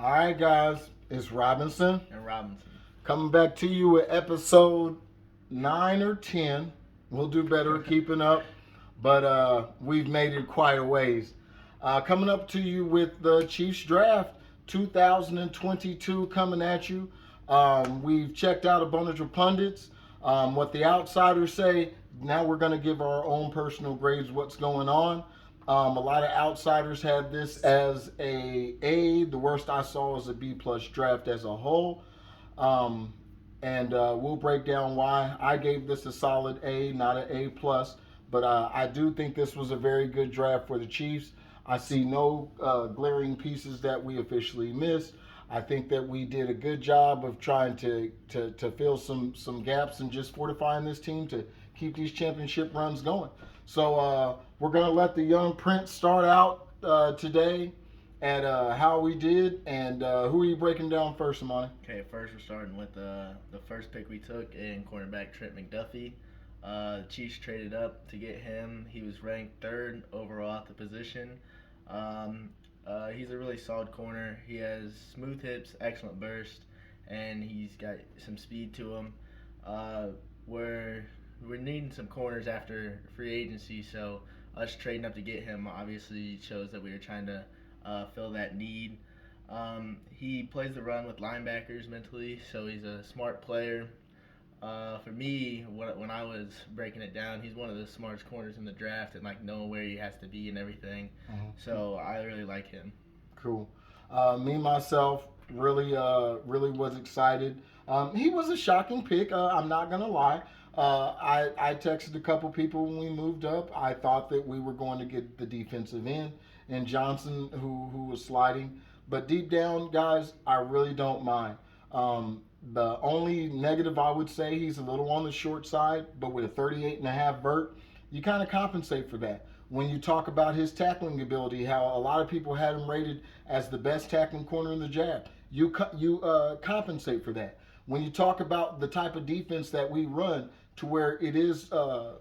All right, guys, it's Robinson and Robinson. coming back to you with episode 9 or 10. We'll do better at keeping up, but we've made it quite a ways. Coming up to you with the Chiefs draft 2022 coming at you. We've checked out a bunch of pundits, what the outsiders say. Now we're going to give our own personal grades, what's going on. A lot of outsiders had this as a A. The worst I saw was a B plus draft as a whole. Um, and we'll break down why I gave this a solid A, not an A plus. But I do think this was a very good draft for the Chiefs. I see no glaring pieces that we officially missed. I think that we did a good job of trying to fill some gaps and just fortifying this team to keep these championship runs going. So we're going to let the young Prince start out today at how we did. And who are you breaking down first, Amani? Okay, first we're starting with the first pick we took in cornerback Trent McDuffie. The Chiefs traded up to get him. He was ranked third overall at the position. He's a really solid corner. He has smooth hips, excellent burst, and he's got some speed to him. We're needing some corners after free agency, so us trading up to get him obviously shows that we were trying to fill that need. He plays the run with linebackers mentally, so he's a smart player. For me, when I was breaking it down, he's one of the smartest corners in the draft and like knowing where he has to be and everything. Mm-hmm. So I really like him. Cool. Me myself really was excited. He was a shocking pick. I'm not gonna lie. I texted a couple people when we moved up. I thought that we were going to get the defensive end and Johnson, who was sliding. But deep down, guys, I really don't mind. The only negative I would say, he's a little on the short side, but with a 38 and a half vert, you kind of compensate for that. When you talk about his tackling ability, how a lot of people had him rated as the best tackling corner in the draft, you compensate for that. When you talk about the type of defense that we run, to where it is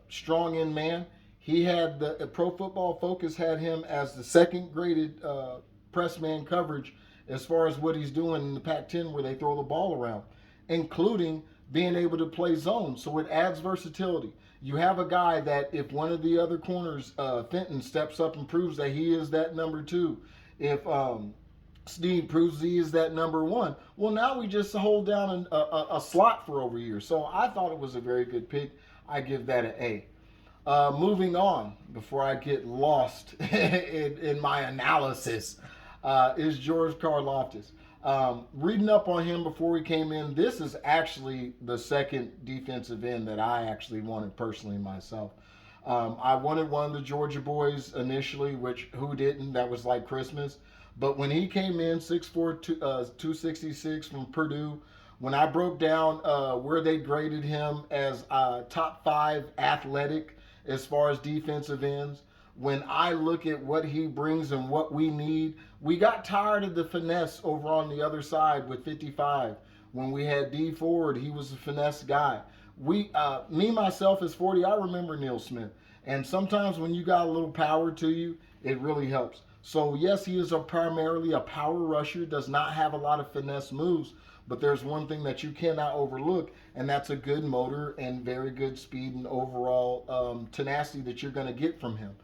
strong in man, he had the Pro Football Focus had him as the second graded press man coverage as far as what he's doing in the Pac-10 where they throw the ball around, including being able to play zone. So it adds versatility. You have a guy that if one of the other corners, Fenton, steps up and proves that he is that number two, if Steve proves he is that number one, well, now we just hold down a slot for over a year. So I thought it was a very good pick. I give that an A. Moving on, before I get lost in my analysis, is George Karlaftis. Reading up on him before we came in, this is actually the second defensive end that I actually wanted personally myself. I wanted one of the Georgia boys initially, which who didn't? That was like Christmas. But when he came in, 6'4", 266 from Purdue, when I broke down where they graded him as top five athletic as far as defensive ends, when I look at what he brings and what we need, we got tired of the finesse over on the other side with 55. When we had D Ford, he was a finesse guy. Me myself as 40, I remember Neil Smith. And sometimes when you got a little power to you, it really helps. So yes, he is primarily a power rusher, does not have a lot of finesse moves, but there's one thing that you cannot overlook, and that's a good motor and very good speed and overall tenacity that you're going to get from him.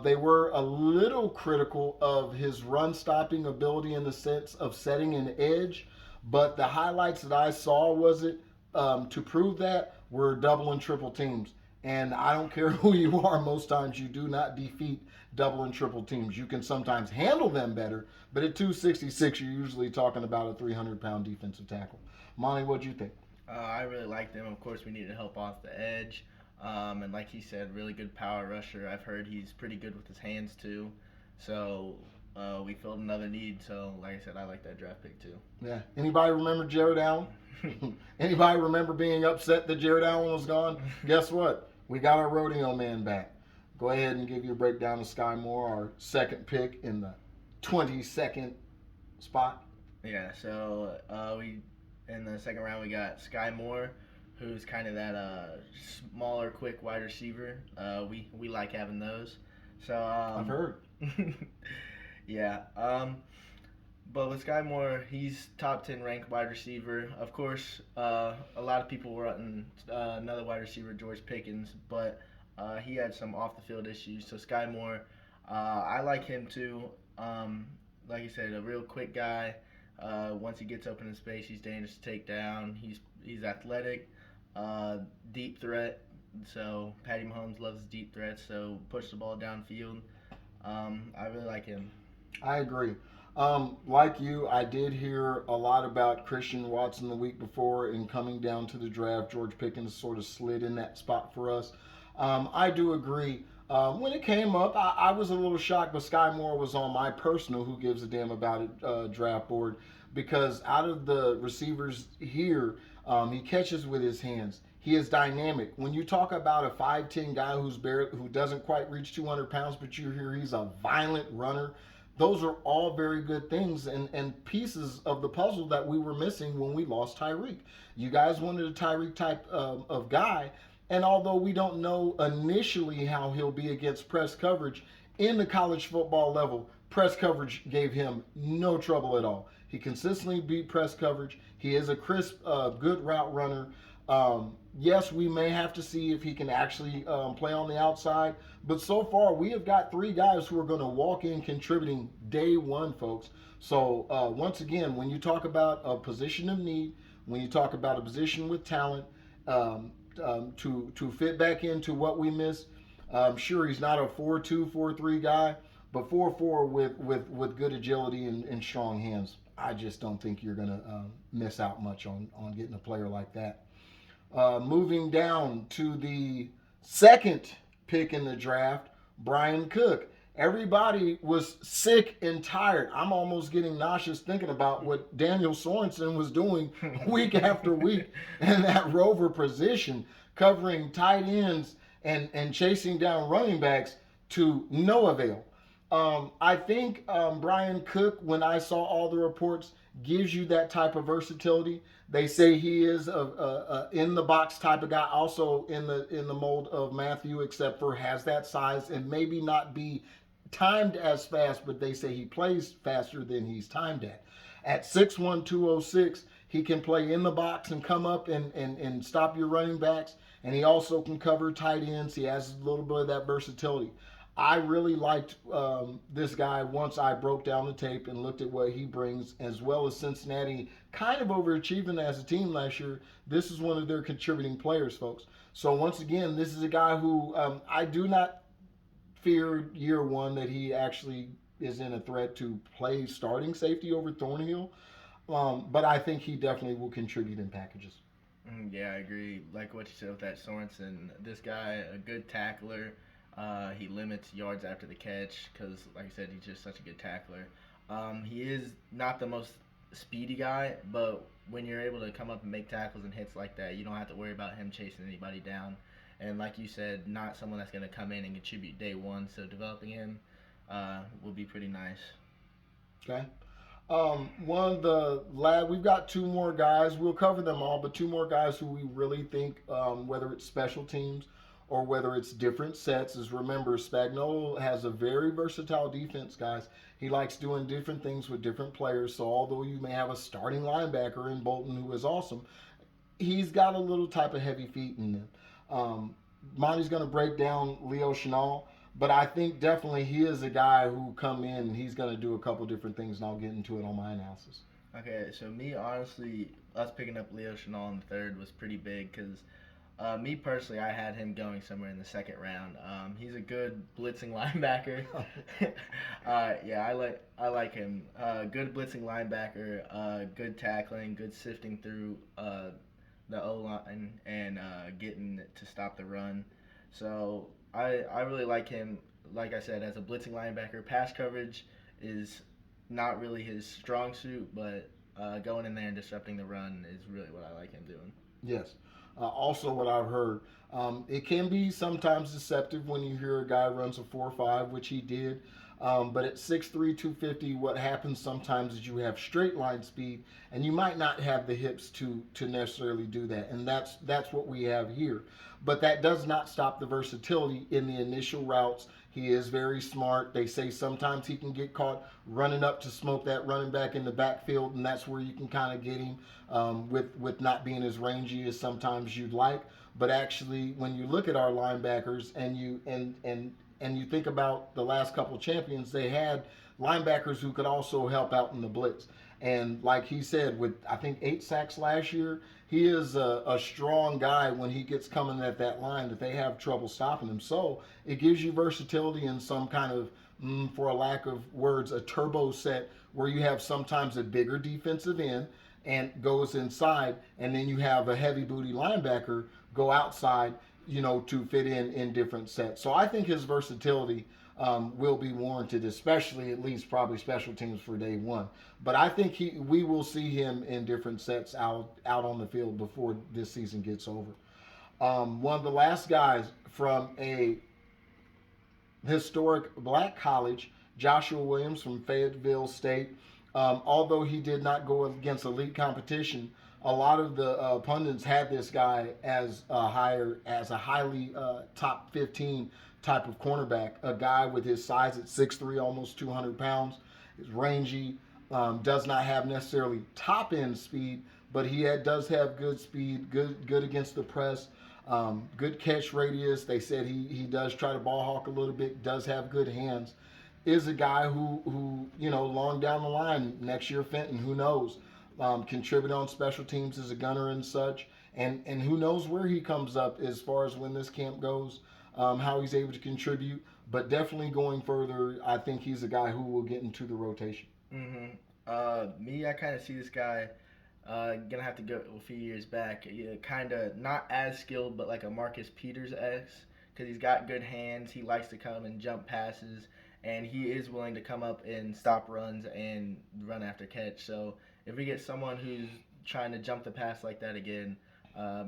They were a little critical of his run stopping ability in the sense of setting an edge, but the highlights that I saw was it to prove that were double and triple teams. And I don't care who you are, most times you do not defeat double and triple teams. You can sometimes handle them better, but at 266, you're usually talking about a 300-pound defensive tackle. Monty, what'd you think? I really liked him. Of course, we needed help off the edge. And like he said, really good power rusher. I've heard he's pretty good with his hands too. So we filled another need. So like I said, I like that draft pick too. Yeah. Anybody remember Jared Allen? Anybody remember being upset that Jared Allen was gone? Guess what? We got our rodeo man back. Go ahead and give you a breakdown of Sky Moore, our second pick in the 22nd spot. Yeah. So we in the second round we got Sky Moore, who's kind of that smaller, quick wide receiver. We like having those. So I've heard. yeah. But with Sky Moore, he's top 10 ranked wide receiver. Of course, a lot of people were on another wide receiver, George Pickens, but he had some off the field issues. So Sky Moore, I like him too. Um, like you said, a real quick guy. Once he gets open in space, he's dangerous to take down. He's athletic, uh, deep threat. So Patty Mahomes loves deep threats. So push the ball downfield. I really like him. I agree. Like you, I did hear a lot about Christian Watson the week before, and coming down to the draft, George Pickens sort of slid in that spot for us. I do agree. When it came up, I was a little shocked, but Sky Moore was on my personal "Who Gives a Damn About It" draft board, because out of the receivers here, he catches with his hands. He is dynamic. When you talk about a 5'10" guy who doesn't quite reach 200 pounds, but you hear he's a violent runner, those are all very good things and pieces of the puzzle that we were missing when we lost Tyreek. You guys wanted a Tyreek type of guy, and although we don't know initially how he'll be against press coverage, in the college football level, press coverage gave him no trouble at all. He consistently beat press coverage. He is a crisp, good route runner. Yes, we may have to see if he can actually play on the outside, but so far we have got three guys who are going to walk in contributing day one, folks. So once again, when you talk about a position of need, when you talk about a position with talent, um, to fit back into what we missed, sure he's not a 4-2, 4-3 guy, but 4-4 with good agility and strong hands. I just don't think you're going to miss out much on getting a player like that. Moving down to the second pick in the draft, Brian Cook. Everybody was sick and tired. I'm almost getting nauseous thinking about what Daniel Sorensen was doing week after week in that rover position, covering tight ends and chasing down running backs to no avail. I think Brian Cook, when I saw all the reports, gives you that type of versatility. They say he is a in the box type of guy, also in the mold of Matthew, except for has that size and maybe not be timed as fast, but they say he plays faster than he's timed at. At 6'1", 206, he can play in the box and come up and stop your running backs, and he also can cover tight ends. He has a little bit of that versatility. I really liked this guy once I broke down the tape and looked at what he brings, as well as Cincinnati kind of overachieving as a team last year. This is one of their contributing players, folks. So once again, this is a guy who I do not fear year one that he actually is in a threat to play starting safety over Thornhill, but I think he definitely will contribute in packages. Yeah, I agree. Like what you said with that Sorensen, this guy, a good tackler. He limits yards after the catch because, like I said, he's just such a good tackler. He is not the most speedy guy, but when you're able to come up and make tackles and hits like that, you don't have to worry about him chasing anybody down. And like you said, not someone that's going to come in and contribute day one. So developing him will be pretty nice. Okay. One of the lad, we've got two more guys. We'll cover them all, but two more guys who we really think, whether it's special teams or whether it's different sets, is remember Spagnuolo has a very versatile defense, guys. He likes doing different things with different players. So although you may have a starting linebacker in Bolton who is awesome, he's got a little type of heavy feet in him. Um, Monty's going to break down Leo Chenal, but I think definitely he is a guy who come in and he's going to do a couple different things, and I'll get into it on my analysis. Okay, so me honestly, us picking up Leo Chenal in the third was pretty big because me personally, I had him going somewhere in the second round. He's a good blitzing linebacker. Yeah, I like him. Good blitzing linebacker. Good tackling. Good sifting through the O line and getting to stop the run. So I really like him. Like I said, as a blitzing linebacker, pass coverage is not really his strong suit, but going in there and disrupting the run is really what I like him doing. Yes. Also, what I've heard, it can be sometimes deceptive when you hear a guy runs a 4.5, which he did. But at 6'3", 250, what happens sometimes is you have straight line speed, and you might not have the hips to necessarily do that, and that's what we have here. But that does not stop the versatility in the initial routes. He is very smart. They say sometimes he can get caught running up to smoke that running back in the backfield, and that's where you can kind of get him with not being as rangy as sometimes you'd like. But actually, when you look at our linebackers and you think about the last couple champions, they had linebackers who could also help out in the blitz. And like he said, with I think 8 sacks last year, he is a strong guy when he gets coming at that line that they have trouble stopping him. So it gives you versatility in some kind of, for a lack of words, a turbo set where you have sometimes a bigger defensive end and goes inside, and then you have a heavy booty linebacker go outside, to fit in different sets. So I think his versatility will be warranted, especially at least probably special teams for day one. But I think we will see him in different sets out on the field before this season gets over. One of the last guys from a historic black college, Joshua Williams from Fayetteville State. Although he did not go against elite competition, a lot of the pundits had this guy as a highly top 15 type of cornerback. A guy with his size at 6'3", almost 200 pounds, is rangy, does not have necessarily top end speed, but does have good speed, good against the press. Good catch radius. They said he does try to ball hawk a little bit. Does have good hands. Is a guy who long down the line next year, Fenton, who knows, contribute on special teams as a gunner and such, and who knows where he comes up as far as when this camp goes, how he's able to contribute. But definitely going further, I think he's a guy who will get into the rotation. Me, I kind of see this guy gonna have to go a few years back. Yeah, kind of not as skilled, but like a Marcus Peters X, because he's got good hands. He likes to come and jump passes, and he is willing to come up and stop runs and run after catch. So if we get someone who's trying to jump the pass like that again,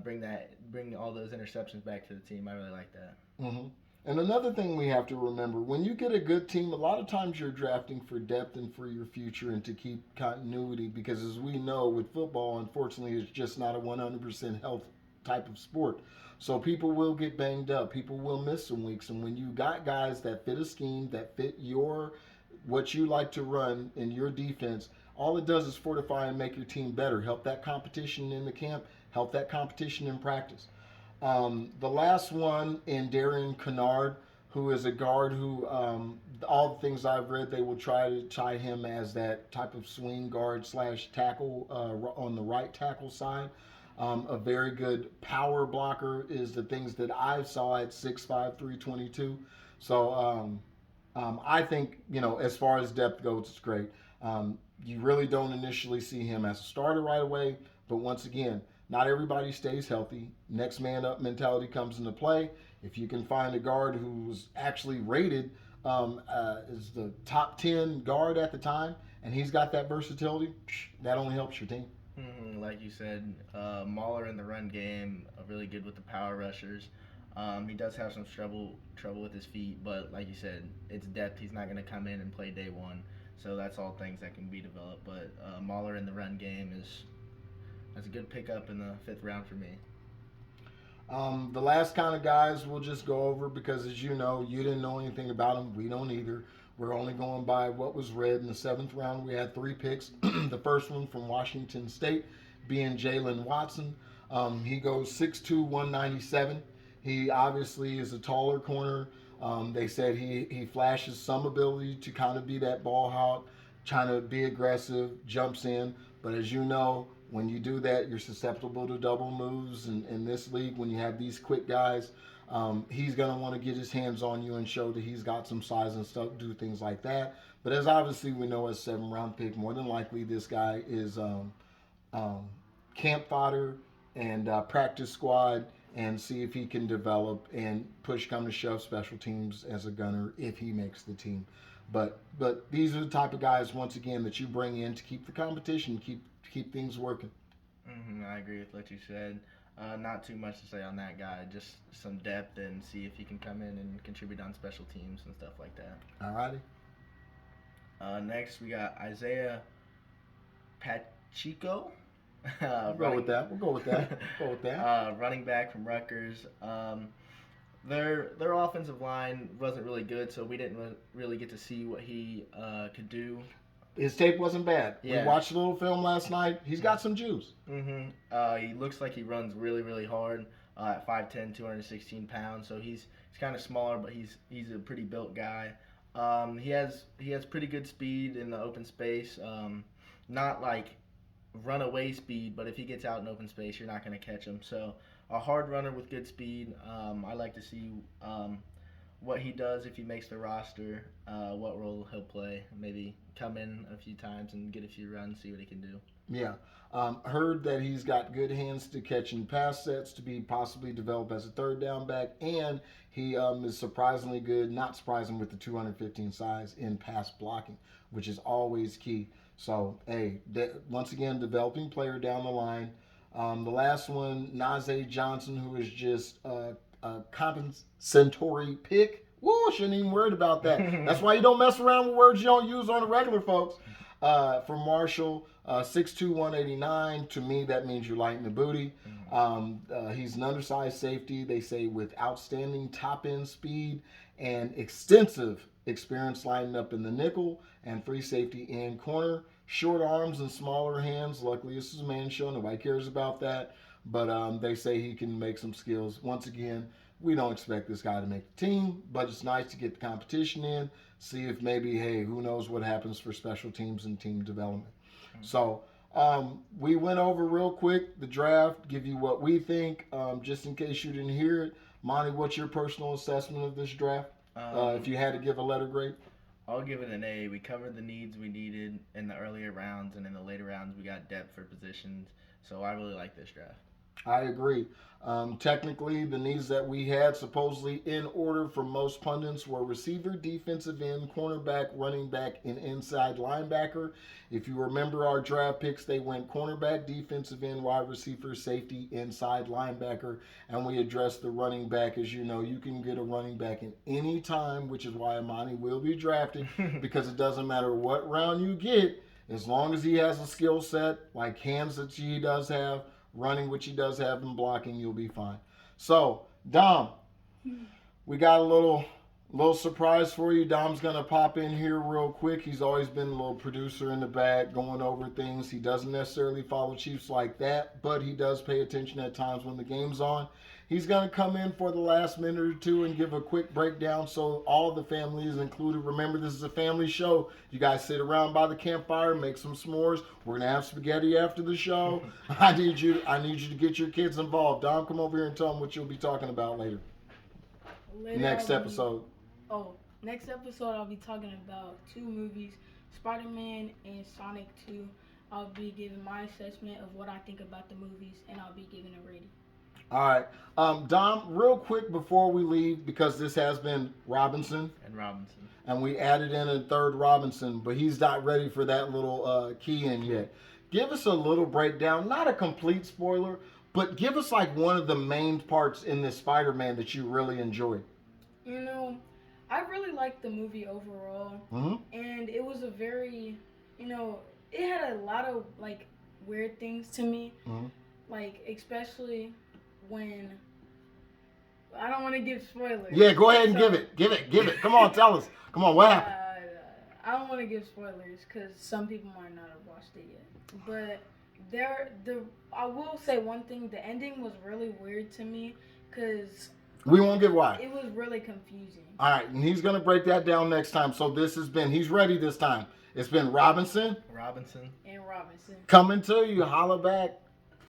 bring all those interceptions back to the team. I really like that. Mm-hmm. And another thing we have to remember, when you get a good team, a lot of times you're drafting for depth and for your future and to keep continuity, because as we know with football, unfortunately, it's just not a 100% health type of sport. So people will get banged up. People will miss some weeks. And when you got guys that fit a scheme, that fit what you like to run in your defense, all it does is fortify and make your team better. Help that competition in the camp, help that competition in practice. The last one in Darian Kennard, who is a guard who, all the things I've read, they will try to tie him as that type of swing guard slash tackle on the right tackle side. A very good power blocker is the things that I saw at 6'5", 322. So I think, as far as depth goes, it's great. You really don't initially see him as a starter right away, but once again, not everybody stays healthy. Next man up mentality comes into play. If you can find a guard who's actually rated as the top 10 guard at the time, and he's got that versatility, that only helps your team. Like you said, Mahler in the run game, really good with the power rushers. He does have some trouble with his feet, but like you said, it's depth. He's not going to come in and play day one, so that's all things that can be developed. But Mahler in the run game that's a good pickup in the 5th round for me. The last kind of guys we'll just go over because, as you know, you didn't know anything about them. We don't either. We're only going by what was read in the 7th round. We had 3 picks. The first one from Washington State being Jalen Watson. He goes 6'2", 197. He obviously is a taller corner. They said he flashes some ability to kind of be that ball hawk, trying to be aggressive, jumps in. But as you know, when you do that, you're susceptible to double moves. In this league, when you have these quick guys, he's going to want to get his hands on you and show that he's got some size and stuff, do things like that. But as obviously we know, as 7th round pick, more than likely this guy is camp fodder and practice squad, and see if he can develop and push come to shove special teams as a gunner if he makes the team. But these are the type of guys, once again, that you bring in to keep the competition, keep things working. I agree with what you said. Not too much to say on that guy. Just some depth and see if he can come in and contribute on special teams and stuff like that. Alrighty. Next, we got Isaiah Pacheco. We'll go with that. Go with that. Running back from Rutgers. Their offensive line wasn't really good, so we didn't really get to see what he could do. His tape wasn't bad. Yeah. We watched a little film last night. He's got some juice. He looks like he runs really, really hard at 5'10", 216 pounds. So he's kind of smaller, but he's a pretty built guy. He has pretty good speed in the open space. Not like runaway speed, but if he gets out in open space, you're not going to catch him. So a hard runner with good speed. I like to see what he does if he makes the roster, what role he'll play. Maybe come in a few times and get a few runs, see what he can do. Yeah. Heard that he's got good hands to catching pass sets to be possibly developed as a third down back, and he is surprisingly good, not surprising with the 215 size, in pass blocking, which is always key. So, hey, once again, developing player down the line. The last one, Najee Johnson, who is just a compensatory pick. Woo, shouldn't even worried about that. That's why you don't mess around with words you don't use on the regular, folks. From Marshall, 6'2", 189. To me, that means you're lighting the booty. He's an undersized safety, they say, with outstanding top-end speed and extensive experience lining up in the nickel and free safety and corner. Short arms and smaller hands. Luckily, this is a man show. Nobody cares about that. But they say he can make some skills. Once again, we don't expect this guy to make the team, but it's nice to get the competition in, see if maybe, hey, who knows what happens for special teams and team development. So we went over real quick the draft, give you what we think, just in case you didn't hear it. Monty, what's your personal assessment of this draft? If you had to give a letter grade? I'll give it an A. We covered the needs we needed in the earlier rounds, and in the later rounds, we got depth for positions. So I really like this draft. I agree. Technically, the needs that we had, supposedly in order for most pundits, were receiver, defensive end, cornerback, running back, and inside linebacker. If you remember our draft picks, they went cornerback, defensive end, wide receiver, safety, inside linebacker, and we addressed the running back. As you know, you can get a running back in any time, which is why Amani will be drafted, because it doesn't matter what round you get, as long as he has a skill set like hands that he does have, running, which he does have, and blocking, you'll be fine. So, Dom, we got a little surprise for you. Dom's going to pop in here real quick. He's always been a little producer in the back, going over things. He doesn't necessarily follow Chiefs like that, but he does pay attention at times when the game's on. He's going to come in for the last minute or two and give a quick breakdown so all the family is included. Remember, this is a family show. You guys sit around by the campfire, make some s'mores. We're going to have spaghetti after the show. I need you to get your kids involved. Dom, come over here and tell them what you'll be talking about later. Next episode. Next episode I'll be talking about two movies, Spider-Man and Sonic 2. I'll be giving my assessment of what I think about the movies, and I'll be giving a rating. All right. Dom, real quick before we leave, because this has been Robinson. And we added in a third Robinson, but he's not ready for that little key in yet. Give us a little breakdown, not a complete spoiler, but give us like one of the main parts in this Spider-Man that you really enjoyed. You know, I really liked the movie overall. And it was a very, it had a lot of like weird things to me. Like, especially when I don't want to give spoilers. Yeah, go ahead and give it. Come on, tell us. Come on, what happened? I don't want to give spoilers because some people might not have watched it yet. But I will say one thing: the ending was really weird to me because we won't give why. It was really confusing. All right, and he's gonna break that down next time. So he's ready this time. It's been Robinson and Robinson coming to you. Holla back.